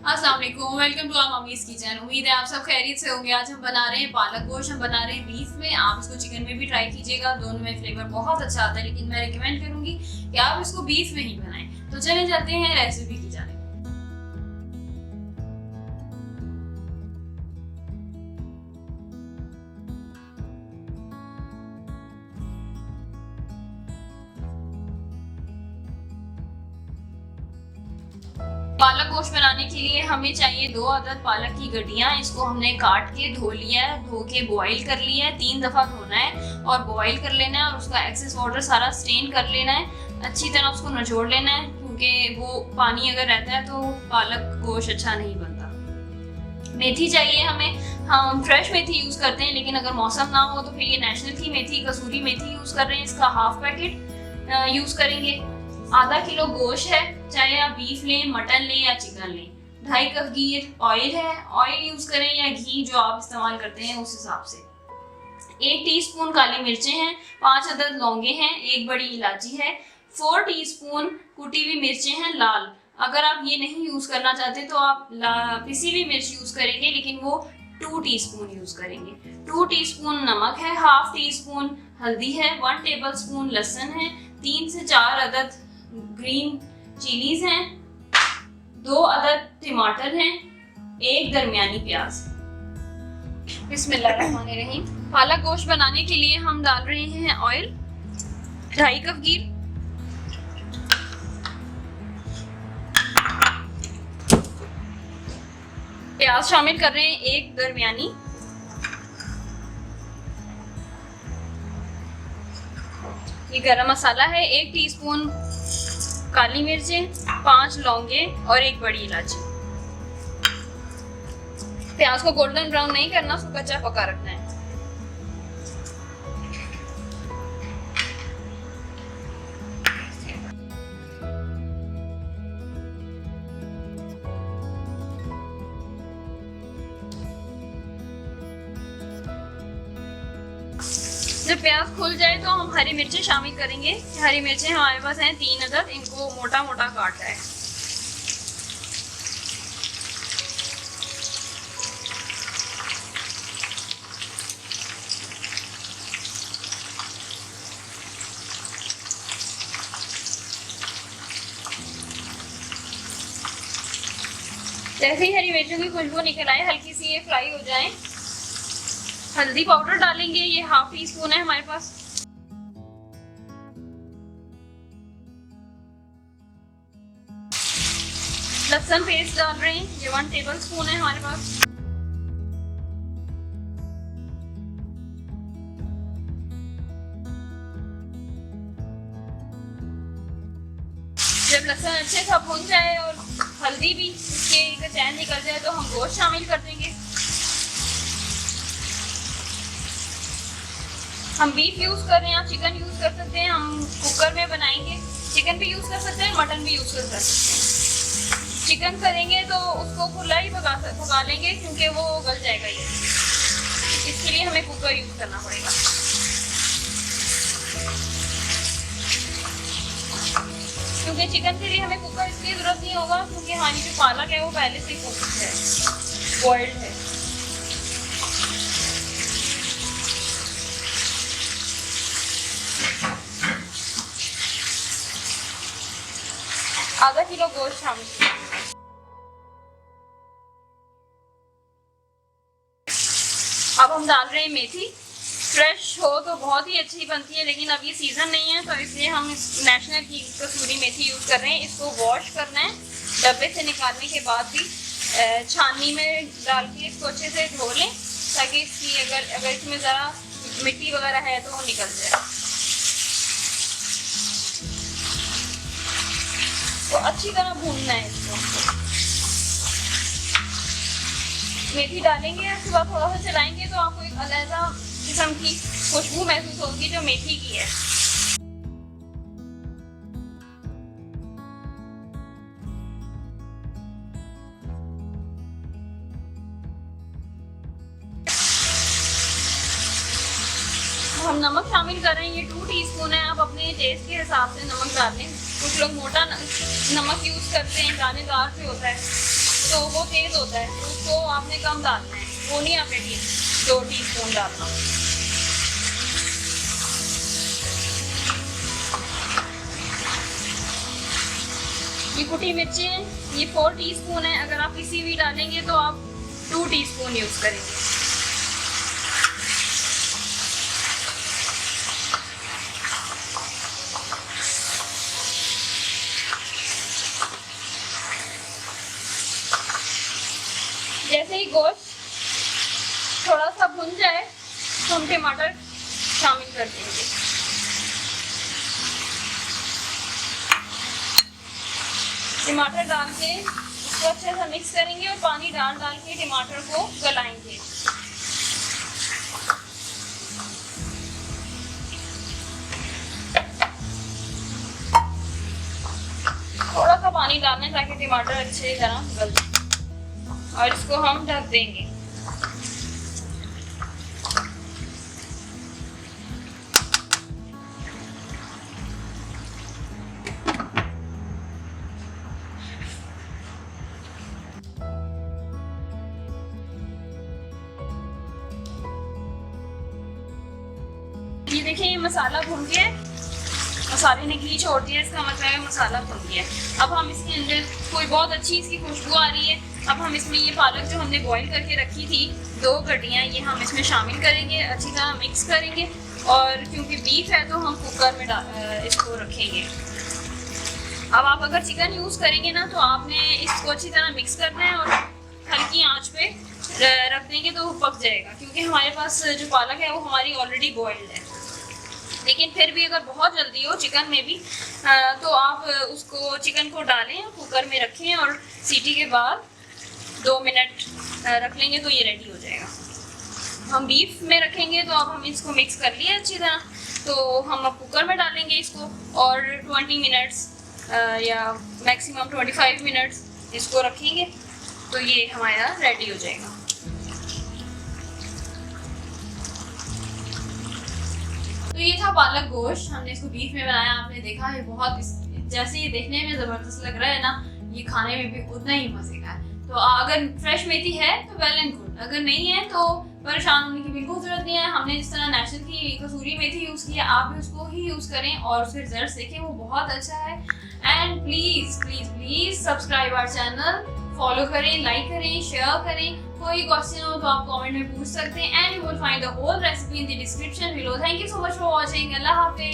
अस्सलाम वालेकुम, welcome to our mummy's kitchen. उम्मीद है आप सब खैरियत से होंगे। आज हम बना रहे हैं पालक गोश्त, हम बना रहे हैं बीफ में। आप इसको चिकन में भी ट्राई कीजिएगा, दोनों में फ्लेवर बहुत अच्छा आता है, लेकिन मैं रिकमेंड करूंगी कि आप इसको बीफ में ही बनाएं। तो चले जाते हैं रेसिपी की जाने। पालक गोश्त बनाने के लिए हमें चाहिए 2 अदद पालक की गड्डियां। इसको हमने काट के धो लिया है, धो के बॉईल कर लिया है। 3 दफा धोना है और बॉईल कर लेना है और उसका एक्सेस वाटर सारा स्ट्रेन कर लेना है। अच्छी तरह उसको निचोड़ लेना है, क्योंकि वो पानी अगर रहता है तो पालक गोश्त अच्छा नहीं बनता। मेथी चाहिए हमें, हम फ्रेश मेथी यूज करते हैं, लेकिन अगर मौसम ना हो तो फिर ये नेशनल की मेथी, कसूरी मेथी यूज कर रहे हैं। इसका हाफ पैकेट यूज करेंगे। आधा किलो गोश्त है, चाहे आप बीफ लें, मटन लें या चिकन लें। 2.5 कप गीर ऑयल है, ऑयल यूज करें या घी जो आप इस्तेमाल करते हैं उस हिसाब से। 1 टीस्पून काली मिर्चें हैं, 5 अदद लौंगे हैं, 1 बड़ी इलायची है, 4 टीस्पून कुटी हुई मिर्चें हैं लाल। अगर आप ये नहीं यूज करना चाहते तो आप पिसी हुई मिर्च यूज करेंगे, लेकिन वो 2 टीस्पून यूज करेंगे। 2 टीस्पून नमक है, हाफ टीस्पून हल्दी है, 1 टेबल स्पून लहसुन है, 3 से 4 अदद ग्रीन चिलीज हैं, 2 अदद टमाटर हैं, 1 दरमियानी प्याज। बिस्मिल्लाहिर्रहमानिर्रहीम। पालक गोश्त बनाने के लिए हम डाल रहे हैं ऑयल, 2.5 कप घी, प्याज शामिल कर रहे हैं 1 दरमियानी, ये गरम मसाला है, 1 टीस्पून काली मिर्चें, 5 लौंगे और 1 बड़ी इलायची। प्याज को गोल्डन ब्राउन नहीं करना, उसको कच्चा पका रखना है। जब प्याज खुल जाए तो हम हरी मिर्चें शामिल करेंगे। हरी मिर्चें हमारे पास हैं 3 अदद, इनको मोटा मोटा काटा है। जैसे ही हरी मिर्चों की खुशबू निकल आए, हल्की सी ये फ्राई हो जाए, हल्दी पाउडर डालेंगे, ये हाफ टी स्पून है हमारे पास। लहसुन पेस्ट डाल रहे हैं, ये 1 टेबल स्पून है हमारे पास। जब लहसुन अच्छे से भुन जाए और हल्दी भी इसके चैन निकल जाए तो हम गोश्त शामिल कर देंगे। हम बीफ यूज कर रहे हैं, आप चिकन यूज कर सकते हैं। हम कुकर में बनाएंगे, चिकन भी यूज कर सकते हैं, मटन भी यूज कर सकते हैं। चिकन करेंगे तो उसको खुला ही पका लेंगे, क्योंकि वो गल जाएगा ये, इसके लिए हमें कुकर यूज करना पड़ेगा। क्योंकि चिकन के लिए हमें कुकर इसलिए जरूरत नहीं होगा क्योंकि हमारी जो पालक है वो पहले से कुक है, बॉइल्ड है। आधा किलो गोश्त शामिल करेंगे। अब हम डाल रहे हैं मेथी। फ्रेश हो तो बहुत ही अच्छी बनती है, लेकिन अब ये सीजन नहीं है तो इसलिए हम इस नेशनल की कसूरी मेथी यूज कर रहे हैं। इसको वॉश करना है, डब्बे से निकालने के बाद भी छाननी में डाल के इसको अच्छे से धो लें, ताकि इसकी अगर इसमें ज़रा मिट्टी वगैरह है तो वो निकल जाए। तो अच्छी तरह भूनना है इसको। मेथी डालेंगे, उसके बाद थोड़ा सा चलाएंगे तो आपको एक अलग किस्म की खुशबू महसूस होगी जो मेथी की है। हम नमक शामिल कर रहे हैं, ये 2 टीस्पून है। आप अपने टेस्ट के हिसाब से नमक डाल लें। कुछ लोग मोटा नमक यूज करते हैं, दानेदार से होता है, तो वो तेज़ होता है, तो उसको आपने कम डालना है, वो नहीं आपने 2 टीस्पून डालना। ये कुटी मिर्चें ये 4 टीस्पून है, अगर आप किसी भी डालेंगे तो आप 2 टीस्पून यूज़ करेंगे। जैसे ही गोश्त थोड़ा सा भुन जाए तो हम टमाटर शामिल कर देंगे। टमाटर डाल के इसको अच्छे से मिक्स करेंगे और पानी डाल के टमाटर को गलाएंगे। थोड़ा सा पानी डालना है ताकि टमाटर अच्छी तरह गल जाए और इसको हम ढक देंगे। ये देखिए ये मसाला भुन गया है, मसाले ने घी छोड़ दिया, इसका मतलब है मसाला भुन गया है। अब हम इसके अंदर कोई बहुत अच्छी इसकी खुशबू आ रही है। अब हम इसमें ये पालक जो हमने बॉईल करके रखी थी 2 गड्डियाँ, ये हम इसमें शामिल करेंगे, अच्छी तरह मिक्स करेंगे। और क्योंकि बीफ है तो हम कुकर में इसको रखेंगे। अब आप अगर चिकन यूज़ करेंगे ना तो आपने इसको अच्छी तरह मिक्स करना है और हल्की आंच पे रख देंगे तो पक जाएगा, क्योंकि हमारे पास जो पालक है वो हमारी ऑलरेडी बॉइल्ड है। लेकिन फिर भी अगर बहुत जल्दी हो चिकन में भी तो आप उसको चिकन को डालें, कुकर में रखें और सीटी के बाद 2 मिनट रख लेंगे तो ये रेडी हो जाएगा। हम बीफ में रखेंगे तो अब हम इसको मिक्स कर लिए अच्छी तरह, तो हम अब कुकर में डालेंगे इसको और 20 मिनट्स या मैक्सिमम 25 मिनट्स इसको रखेंगे तो ये हमारा रेडी हो जाएगा। तो ये था पालक गोश्त, हमने इसको बीफ में बनाया। आपने देखा है बहुत जैसे ये देखने में ज़बरदस्त लग रहा है ना, ये खाने में भी उतना ही मज़े का है। तो अगर फ्रेश मेथी है तो वेल एंड गुड, अगर नहीं है तो परेशान होने की बिल्कुल ज़रूरत नहीं है। हमने जिस तरह नेचुरल की कसूरी मेथी यूज़ की है, आप भी उसको ही यूज़ करें और उसके रिजल्ट देखें, वो बहुत अच्छा है। And please please please subscribe our channel, follow करें, लाइक करें, शेयर करें। कोई क्वेश्चन हो तो आप कमेंट में पूछ सकते हैं। And you will find the whole recipe in the description below. Thank you so much for watching. अल्लाह हाफिज़।